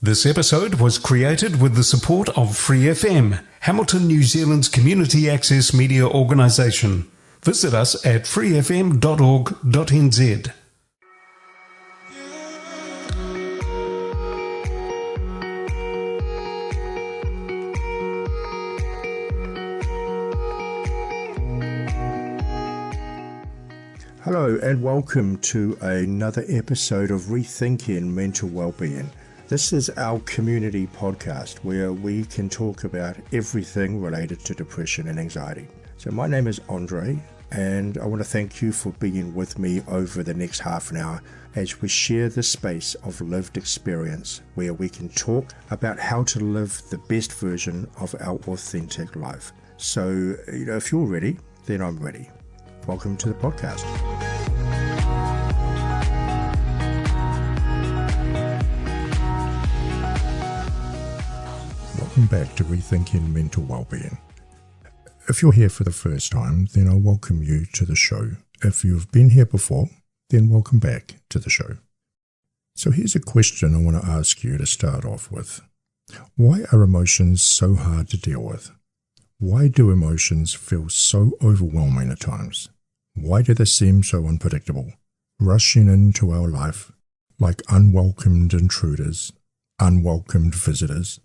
This episode was created with the support of Free FM, Hamilton, New Zealand's community access media organisation. Visit us at freefm.org.nz. Hello and welcome to another episode of ReThinking Mental Wellbeing. This is our community podcast where we can talk about everything related to depression and anxiety. So my name is Andre and I want to thank you for being with me over the next half an hour as we share the space of lived experience where we can talk about how to live the best version of our authentic life. So, if you're ready, then I'm ready. Welcome to the podcast. Welcome back to Rethinking Mental Wellbeing. If you're here for the first time, then I'll welcome you to the show. If you've been here before, then welcome back to the show. So here's a question I want to ask you to start off with. Why are emotions so hard to deal with? Why do emotions feel so overwhelming at times? Why do they seem so unpredictable, rushing into our life like unwelcomed intruders, unwelcomed visitors,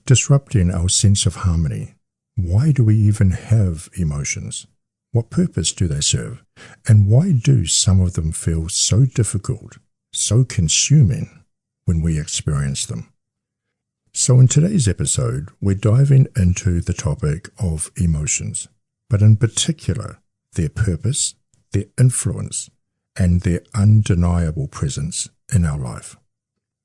disrupting our sense of harmony? Why do we even have emotions? What purpose do they serve? And why do some of them feel so difficult, so consuming when we experience them? So in today's episode, we're diving into the topic of emotions, but in particular, their purpose, their influence, and their undeniable presence in our life.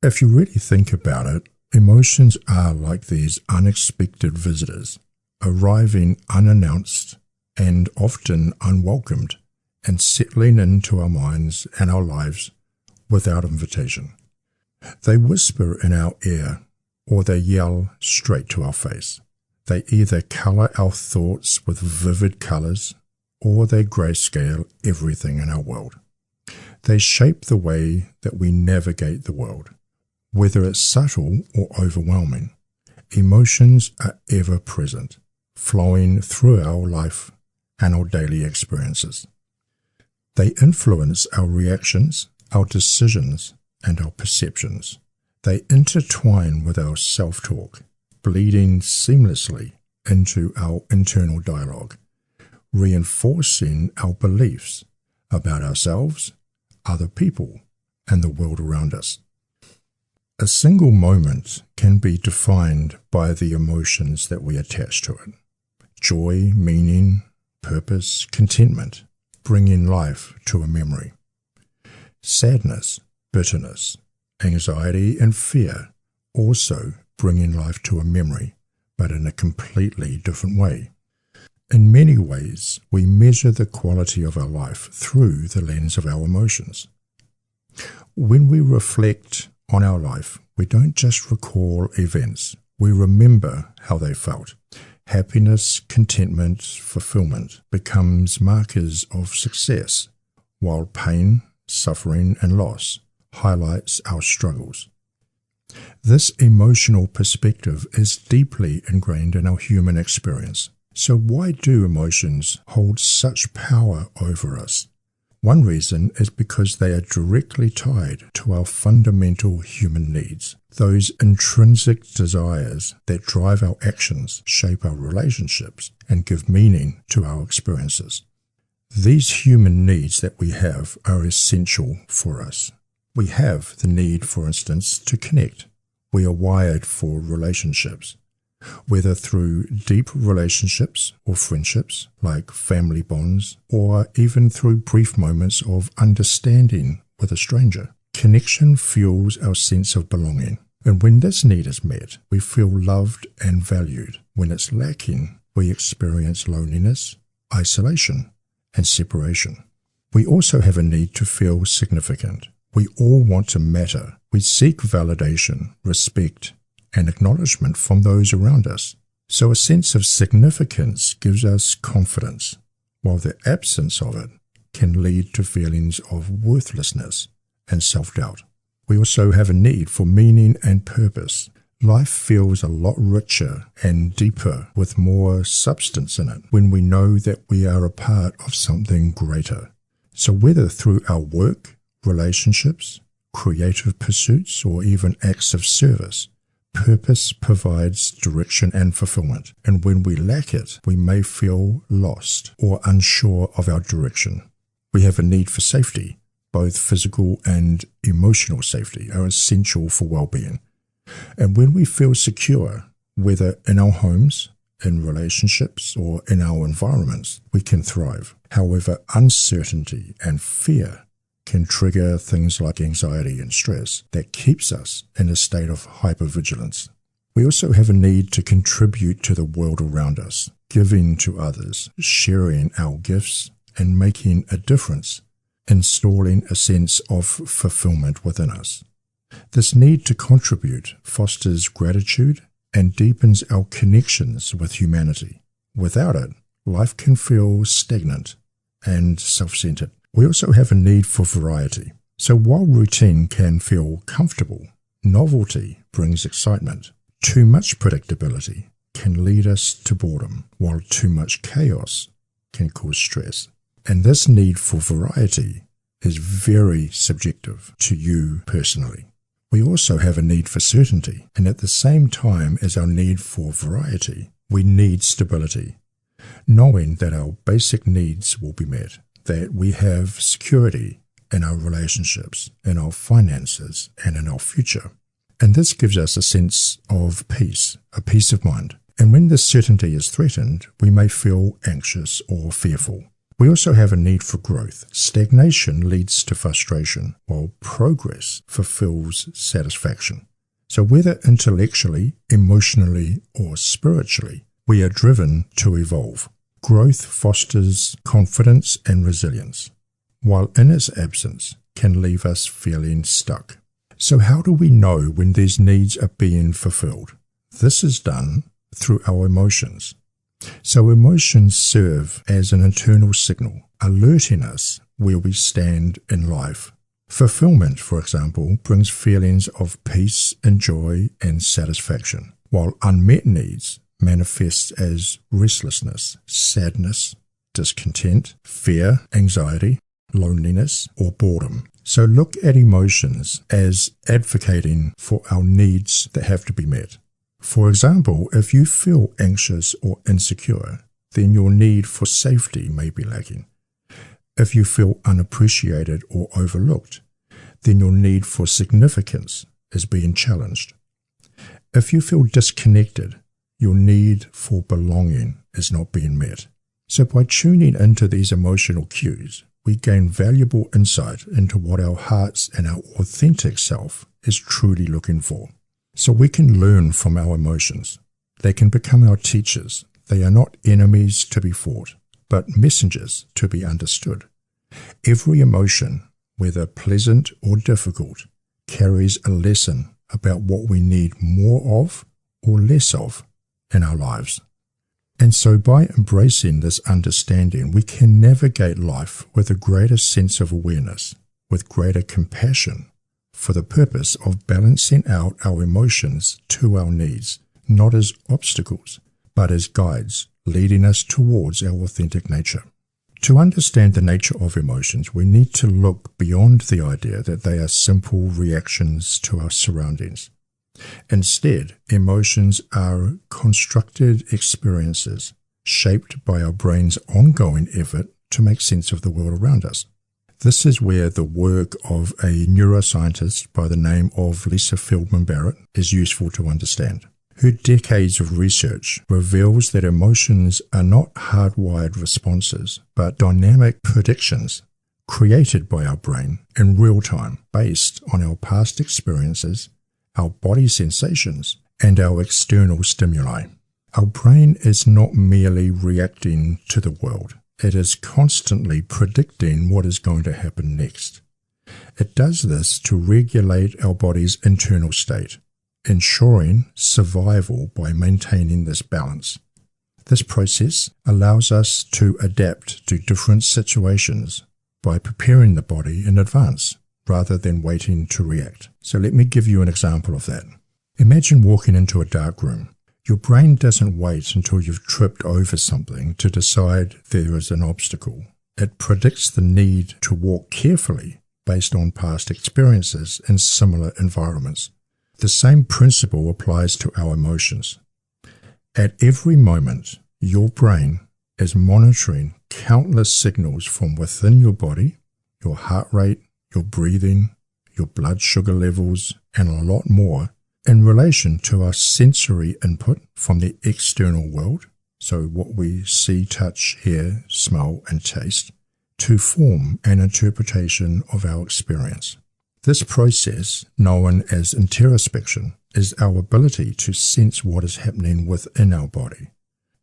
If you really think about it, emotions are like these unexpected visitors, arriving unannounced and often unwelcomed and settling into our minds and our lives without invitation. They whisper in our ear or they yell straight to our face. They either colour our thoughts with vivid colours or they grayscale everything in our world. They shape the way that we navigate the world. Whether it's subtle or overwhelming, emotions are ever present, flowing through our life and our daily experiences. They influence our reactions, our decisions, and our perceptions. They intertwine with our self-talk, bleeding seamlessly into our internal dialogue, reinforcing our beliefs about ourselves, other people, and the world around us. A single moment can be defined by the emotions that we attach to it. Joy, meaning, purpose, contentment, bringing life to a memory. Sadness, bitterness, anxiety, and fear also bringing life to a memory, but in a completely different way. In many ways, we measure the quality of our life through the lens of our emotions. When we reflect on our life, we don't just recall events, we remember how they felt. Happiness, contentment, fulfillment becomes markers of success, while pain, suffering, and loss highlights our struggles. This emotional perspective is deeply ingrained in our human experience. So why do emotions hold such power over us? One reason is because they are directly tied to our fundamental human needs, those intrinsic desires that drive our actions, shape our relationships, and give meaning to our experiences. These human needs that we have are essential for us. We have the need, for instance, to connect. We are wired for relationships, whether through deep relationships or friendships like family bonds, or even through brief moments of understanding with a stranger. Connection fuels our sense of belonging, and when this need is met, we feel loved and valued. When it's lacking, we experience loneliness, isolation, and separation. We also have a need to feel significant. We all want to matter. We seek validation, respect, and acknowledgement from those around us. So a sense of significance gives us confidence, while the absence of it can lead to feelings of worthlessness and self-doubt. We also have a need for meaning and purpose. Life feels a lot richer and deeper with more substance in it when we know that we are a part of something greater. So whether through our work, relationships, creative pursuits, or even acts of service, purpose provides direction and fulfillment. And when we lack it, we may feel lost or unsure of our direction. We have a need for safety. Both physical and emotional safety are essential for well-being. And when we feel secure, whether in our homes, in relationships, or in our environments, we can thrive. However, uncertainty and fear can trigger things like anxiety and stress that keeps us in a state of hypervigilance. We also have a need to contribute to the world around us, giving to others, sharing our gifts, and making a difference, installing a sense of fulfillment within us. This need to contribute fosters gratitude and deepens our connections with humanity. Without it, life can feel stagnant and self-centered. We also have a need for variety. So while routine can feel comfortable, novelty brings excitement. Too much predictability can lead us to boredom, while too much chaos can cause stress. And this need for variety is very subjective to you personally. We also have a need for certainty, and at the same time as our need for variety, we need stability, knowing that our basic needs will be met, that we have security in our relationships, in our finances, and in our future. And this gives us a sense of peace, a peace of mind. And when this certainty is threatened, we may feel anxious or fearful. We also have a need for growth. Stagnation leads to frustration, while progress fulfills satisfaction. So whether intellectually, emotionally, or spiritually, we are driven to evolve. Growth fosters confidence and resilience, while in its absence can leave us feeling stuck. So how do we know when these needs are being fulfilled? This is done through our emotions. So emotions serve as an internal signal, alerting us where we stand in life. Fulfillment, for example, brings feelings of peace and joy and satisfaction, while unmet needs manifest as restlessness, sadness, discontent, fear, anxiety, loneliness, or boredom. So look at emotions as advocating for our needs that have to be met. For example, if you feel anxious or insecure, then your need for safety may be lacking. If you feel unappreciated or overlooked, then your need for significance is being challenged. If you feel disconnected, your need for belonging is not being met. So by tuning into these emotional cues, we gain valuable insight into what our hearts and our authentic self is truly looking for. So we can learn from our emotions. They can become our teachers. They are not enemies to be fought, but messengers to be understood. Every emotion, whether pleasant or difficult, carries a lesson about what we need more of or less of in our lives. And so by embracing this understanding, we can navigate life with a greater sense of awareness, with greater compassion, for the purpose of balancing out our emotions to our needs, not as obstacles, but as guides, leading us towards our authentic nature. To understand the nature of emotions, we need to look beyond the idea that they are simple reactions to our surroundings. Instead, emotions are constructed experiences shaped by our brain's ongoing effort to make sense of the world around us. This is where the work of a neuroscientist by the name of Lisa Feldman Barrett is useful to understand. Her decades of research reveals that emotions are not hardwired responses, but dynamic predictions created by our brain in real time based on our past experiences, our body sensations, and our external stimuli. Our brain is not merely reacting to the world. It is constantly predicting what is going to happen next. It does this to regulate our body's internal state, ensuring survival by maintaining this balance. This process allows us to adapt to different situations by preparing the body in advance, rather than waiting to react. So let me give you an example of that. Imagine walking into a dark room. Your brain doesn't wait until you've tripped over something to decide there is an obstacle. It predicts the need to walk carefully based on past experiences in similar environments. The same principle applies to our emotions. At every moment, your brain is monitoring countless signals from within your body, your heart rate, your breathing, your blood sugar levels, and a lot more in relation to our sensory input from the external world, so what we see, touch, hear, smell, and taste, to form an interpretation of our experience. This process, known as introspection, is our ability to sense what is happening within our body.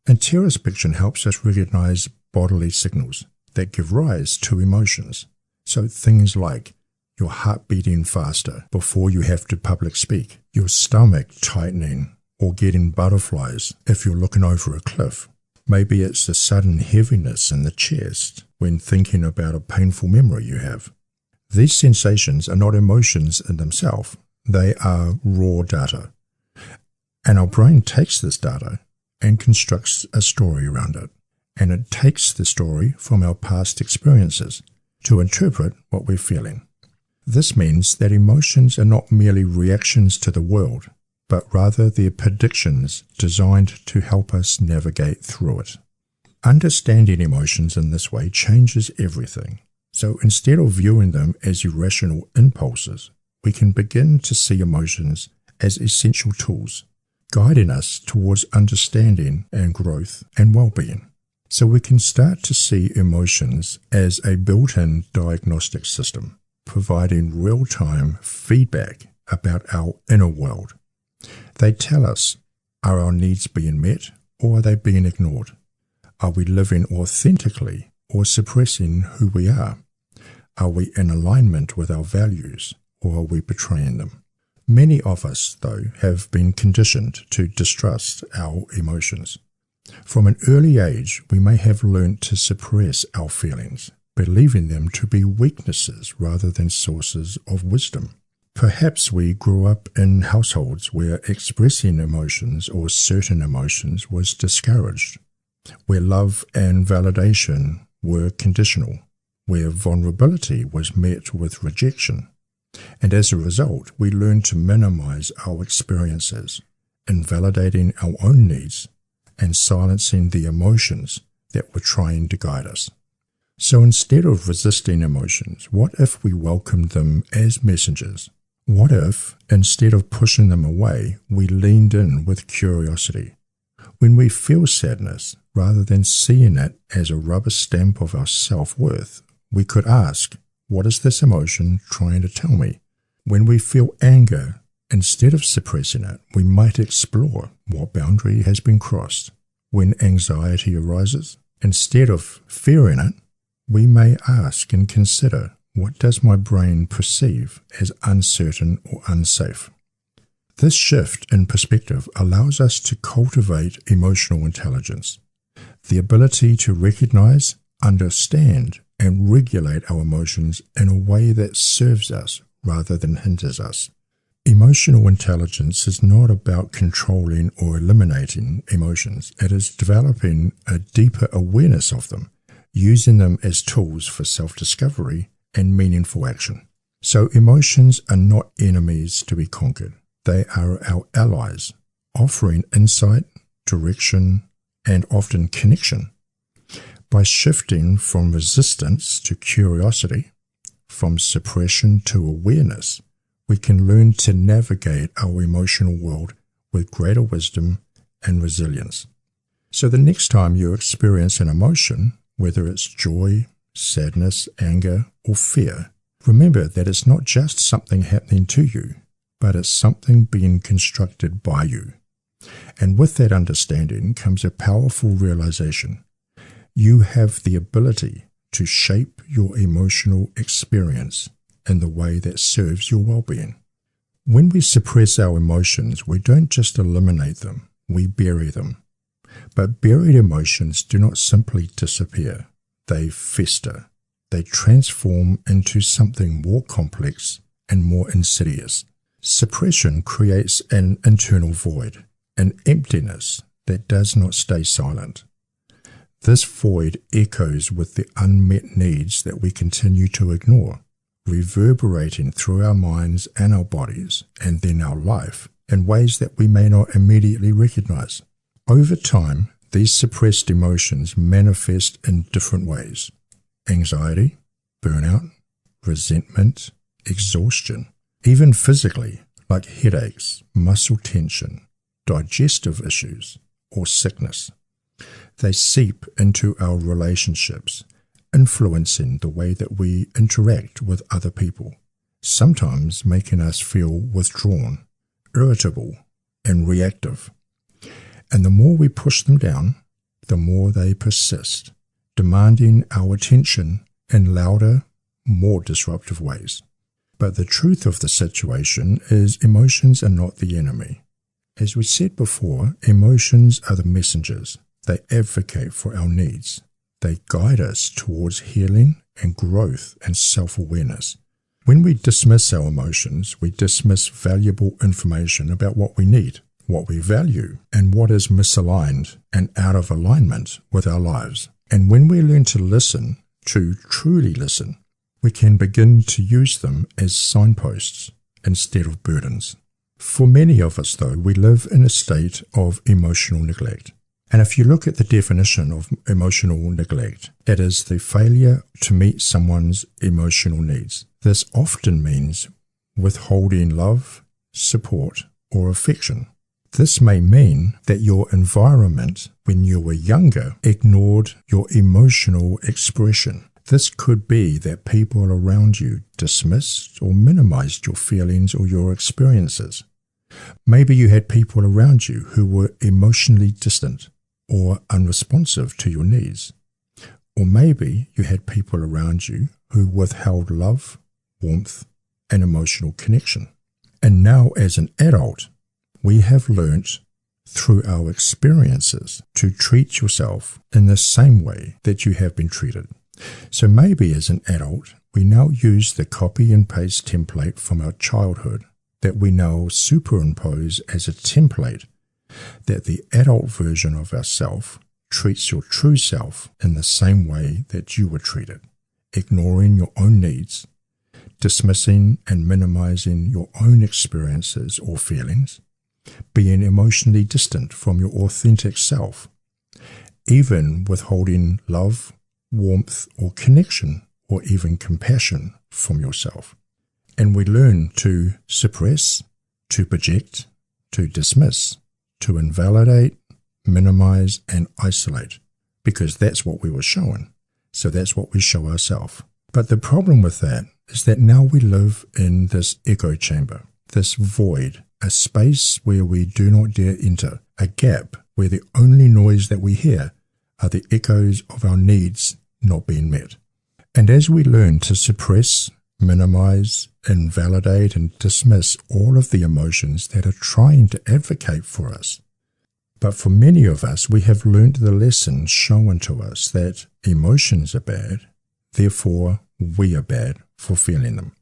Introspection helps us recognize bodily signals that give rise to emotions. So things like your heart beating faster before you have to public speak, your stomach tightening or getting butterflies if you're looking over a cliff. Maybe it's the sudden heaviness in the chest when thinking about a painful memory you have. These sensations are not emotions in themselves. They are raw data. And our brain takes this data and constructs a story around it. And it takes the story from our past experiences to interpret what we're feeling. This means that emotions are not merely reactions to the world, but rather they're predictions designed to help us navigate through it. Understanding emotions in this way changes everything. So instead of viewing them as irrational impulses, we can begin to see emotions as essential tools, guiding us towards understanding and growth and well-being. So we can start to see emotions as a built-in diagnostic system, providing real-time feedback about our inner world. They tell us, are our needs being met or are they being ignored? Are we living authentically or suppressing who we are? Are we in alignment with our values or are we betraying them? Many of us, though, have been conditioned to distrust our emotions. From an early age, we may have learned to suppress our feelings, believing them to be weaknesses rather than sources of wisdom. Perhaps we grew up in households where expressing emotions or certain emotions was discouraged, where love and validation were conditional, where vulnerability was met with rejection. And as a result, we learned to minimize our experiences, invalidating our own needs and silencing the emotions that were trying to guide us. So instead of resisting emotions, what if we welcomed them as messengers? What if, instead of pushing them away, we leaned in with curiosity? When we feel sadness, rather than seeing it as a rubber stamp of our self-worth, we could ask, what is this emotion trying to tell me? When we feel anger, instead of suppressing it, we might explore what boundary has been crossed. When anxiety arises, instead of fearing it, we may ask and consider, what does my brain perceive as uncertain or unsafe? This shift in perspective allows us to cultivate emotional intelligence, the ability to recognize, understand, and regulate our emotions in a way that serves us rather than hinders us. Emotional intelligence is not about controlling or eliminating emotions. It is developing a deeper awareness of them, using them as tools for self-discovery and meaningful action. So emotions are not enemies to be conquered. They are our allies, offering insight, direction, and often connection. By shifting from resistance to curiosity, from suppression to awareness, we can learn to navigate our emotional world with greater wisdom and resilience. So the next time you experience an emotion, whether it's joy, sadness, anger, or fear, remember that it's not just something happening to you, but it's something being constructed by you. And with that understanding comes a powerful realization. You have the ability to shape your emotional experience in the way that serves your well-being. When we suppress our emotions, we don't just eliminate them, we bury them. But buried emotions do not simply disappear, they fester. they transform into something more complex and more insidious. Suppression creates an internal void, an emptiness that does not stay silent. This void echoes with the unmet needs that we continue to ignore, reverberating through our minds and our bodies, and then our life, in ways that we may not immediately recognize. Over time, these suppressed emotions manifest in different ways: anxiety, burnout, resentment, exhaustion, even physically, like headaches, muscle tension, digestive issues, or sickness. They seep into our relationships, influencing the way that we interact with other people, sometimes making us feel withdrawn, irritable, and reactive. And the more we push them down, the more they persist, demanding our attention in louder, more disruptive ways. But the truth of the situation is emotions are not the enemy. As we said before, emotions are the messengers. They advocate for our needs. They guide us towards healing and growth and self-awareness. When we dismiss our emotions, we dismiss valuable information about what we need, what we value, and what is misaligned and out of alignment with our lives. And when we learn to listen, to truly listen, we can begin to use them as signposts instead of burdens. For many of us, though, we live in a state of emotional neglect. And if you look at the definition of emotional neglect, it is the failure to meet someone's emotional needs. This often means withholding love, support, or affection. This may mean that your environment when you were younger ignored your emotional expression. This could be that people around you dismissed or minimized your feelings or your experiences. Maybe you had people around you who were emotionally distant or unresponsive to your needs. Or maybe you had people around you who withheld love, warmth, and emotional connection. And now as an adult, we have learnt through our experiences to treat yourself in the same way that you have been treated. So maybe as an adult, we now use the copy and paste template from our childhood that we now superimpose as a template that the adult version of ourself treats your true self in the same way that you were treated, ignoring your own needs, dismissing and minimizing your own experiences or feelings, being emotionally distant from your authentic self, even withholding love, warmth, or connection, or even compassion from yourself. And we learn to suppress, to project, to dismiss, to invalidate, minimize, and isolate, because that's what we were shown. So that's what we show ourselves. But the problem with that is that now we live in this echo chamber, this void, a space where we do not dare enter, a gap where the only noise that we hear are the echoes of our needs not being met. And as we learn to suppress, minimize, invalidate, and dismiss all of the emotions that are trying to advocate for us, but for many of us, we have learned the lesson shown to us that emotions are bad, therefore we are bad for feeling them.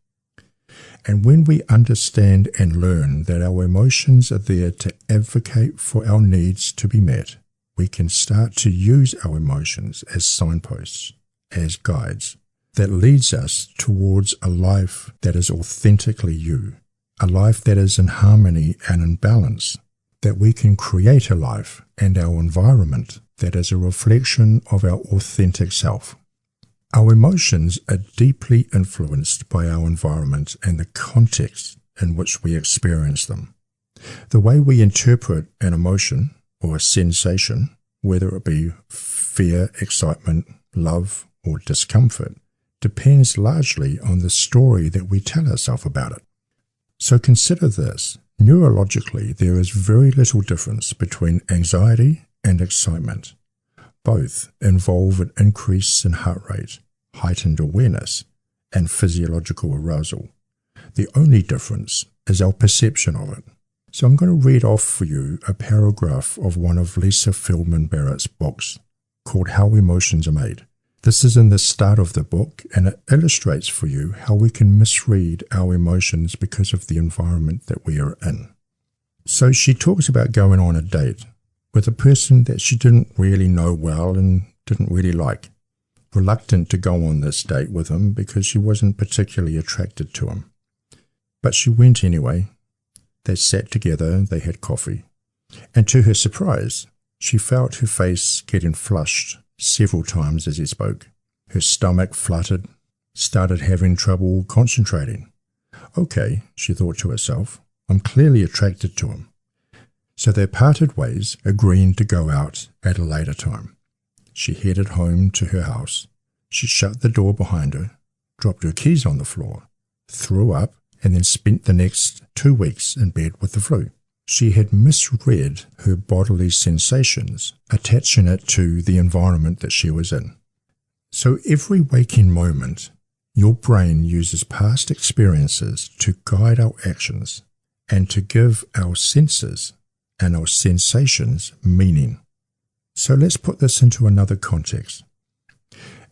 And when we understand and learn that our emotions are there to advocate for our needs to be met, we can start to use our emotions as signposts, as guides, that leads us towards a life that is authentically you, a life that is in harmony and in balance, that we can create a life and our environment that is a reflection of our authentic self. Our emotions are deeply influenced by our environment and the context in which we experience them. The way we interpret an emotion or a sensation, whether it be fear, excitement, love, or discomfort, depends largely on the story that we tell ourselves about it. So consider this. Neurologically, there is very little difference between anxiety and excitement. Both involve an increase in heart rate, heightened awareness, and physiological arousal. The only difference is our perception of it. So I'm going to read off for you a paragraph of one of Lisa Feldman Barrett's books called How Emotions Are Made. This is in the start of the book, and it illustrates for you how we can misread our emotions because of the environment that we are in. So she talks about going on a date with a person that she didn't really know well and didn't really like. Reluctant to go on this date with him because she wasn't particularly attracted to him. But she went anyway. They sat together, they had coffee, and to her surprise, she felt her face getting flushed several times as he spoke. Her stomach fluttered, started having trouble concentrating. Okay, she thought to herself, I'm clearly attracted to him. So they parted ways, agreeing to go out at a later time. She headed home to her house. She shut the door behind her, dropped her keys on the floor, threw up, and then spent the next 2 weeks in bed with the flu. She had misread her bodily sensations, attaching it to the environment that she was in. So every waking moment, your brain uses past experiences to guide our actions and to give our senses and our sensations meaning. So let's put this into another context.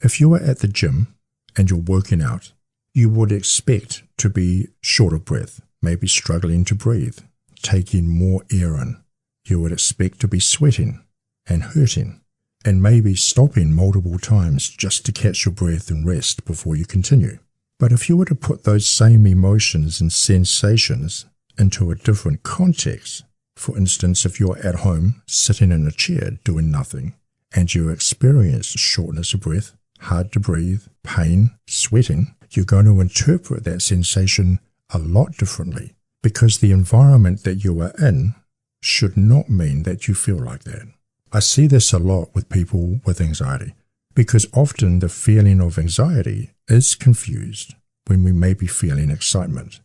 If you are at the gym and you're working out, you would expect to be short of breath, maybe struggling to breathe, taking more air in. You would expect to be sweating and hurting, and maybe stopping multiple times just to catch your breath and rest before you continue. But if you were to put those same emotions and sensations into a different context, for instance, if you're at home sitting in a chair doing nothing, and you experience shortness of breath, hard to breathe, pain, sweating, you're going to interpret that sensation a lot differently, because the environment that you are in should not mean that you feel like that. I see this a lot with people with anxiety, because often the feeling of anxiety is confused when we may be feeling excitement.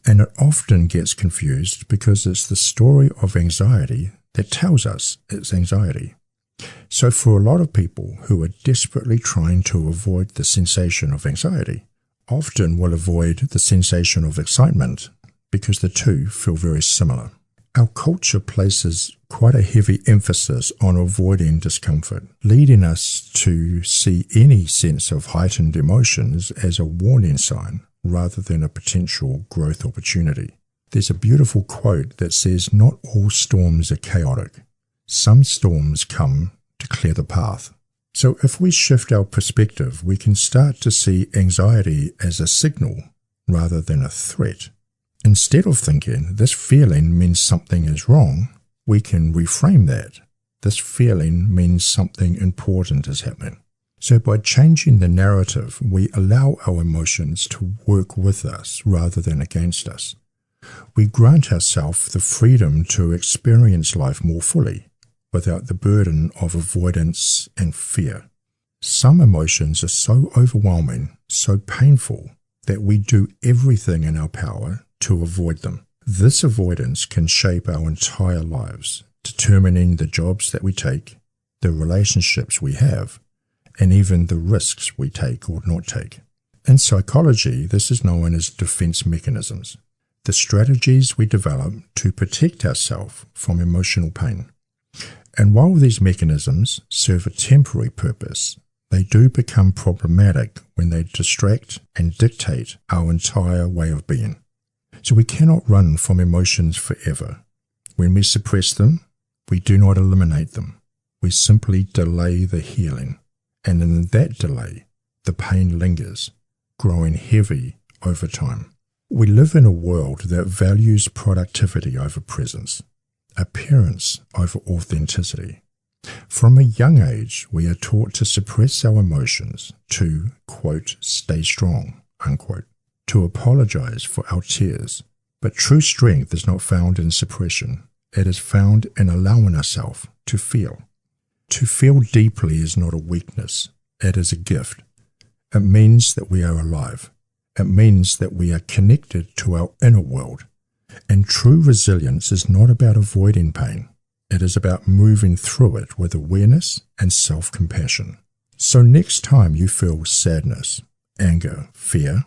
And it often gets confused because it's the story of anxiety that tells us it's anxiety. So for a lot of people who are desperately trying to avoid the sensation of anxiety, often will avoid the sensation of excitement because the two feel very similar. Our culture places quite a heavy emphasis on avoiding discomfort, leading us to see any sense of heightened emotions as a warning sign rather than a potential growth opportunity. There's a beautiful quote that says, "Not all storms are chaotic. Some storms come to clear the path." So if we shift our perspective, we can start to see anxiety as a signal rather than a threat. Instead of thinking, this feeling means something is wrong, we can reframe that. This feeling means something important is happening. So by changing the narrative, we allow our emotions to work with us rather than against us. We grant ourselves the freedom to experience life more fully, without the burden of avoidance and fear. Some emotions are so overwhelming, so painful, that we do everything in our power to avoid them. This avoidance can shape our entire lives, determining the jobs that we take, the relationships we have, and even the risks we take or not take. In psychology, this is known as defense mechanisms, the strategies we develop to protect ourselves from emotional pain. And while these mechanisms serve a temporary purpose, they do become problematic when they distract and dictate our entire way of being. So we cannot run from emotions forever. When we suppress them, we do not eliminate them. We simply delay the healing. And in that delay, the pain lingers, growing heavy over time. We live in a world that values productivity over presence, appearance over authenticity. From a young age, we are taught to suppress our emotions, to, quote, stay strong, unquote, to apologize for our tears. But true strength is not found in suppression. It is found in allowing ourselves to feel. To feel deeply is not a weakness. It is a gift. It means that we are alive. It means that we are connected to our inner world. And true resilience is not about avoiding pain. It is about moving through it with awareness and self-compassion. So next time you feel sadness, anger, fear,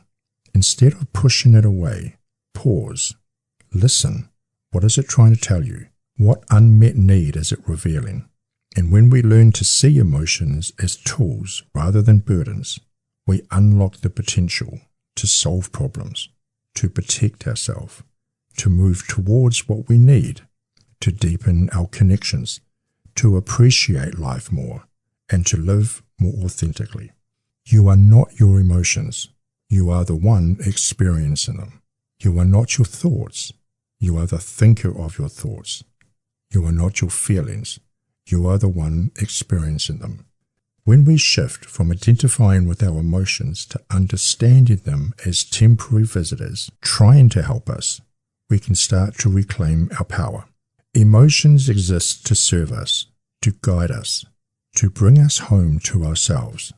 instead of pushing it away, pause, listen. What is it trying to tell you? What unmet need is it revealing? And when we learn to see emotions as tools rather than burdens, we unlock the potential to solve problems, to protect ourselves, to move towards what we need, to deepen our connections, to appreciate life more, and to live more authentically. You are not your emotions. You are the one experiencing them. You are not your thoughts. You are the thinker of your thoughts. You are not your feelings. You are the one experiencing them. When we shift from identifying with our emotions to understanding them as temporary visitors trying to help us, we can start to reclaim our power. Emotions exist to serve us, to guide us, to bring us home to ourselves.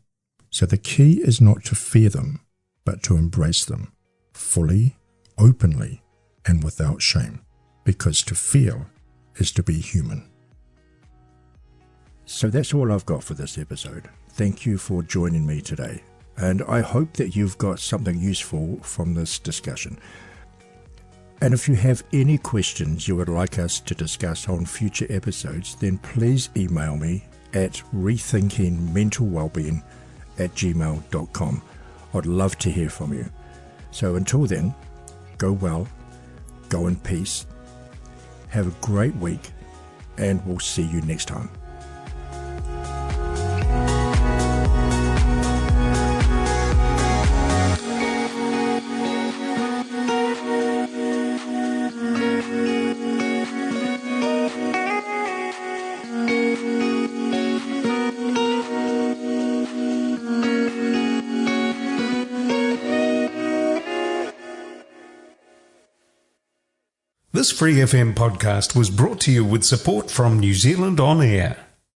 So the key is not to fear them, but to embrace them fully, openly, and without shame, because to feel is to be human. So that's all I've got for this episode. Thank you for joining me today, and I hope that you've got something useful from this discussion. And if you have any questions you would like us to discuss on future episodes, then please email me at rethinkingmentalwellbeing@gmail.com. I'd love to hear from you. So until then, go well, go in peace, have a great week, and we'll see you next time. This Free FM podcast was brought to you with support from New Zealand On Air.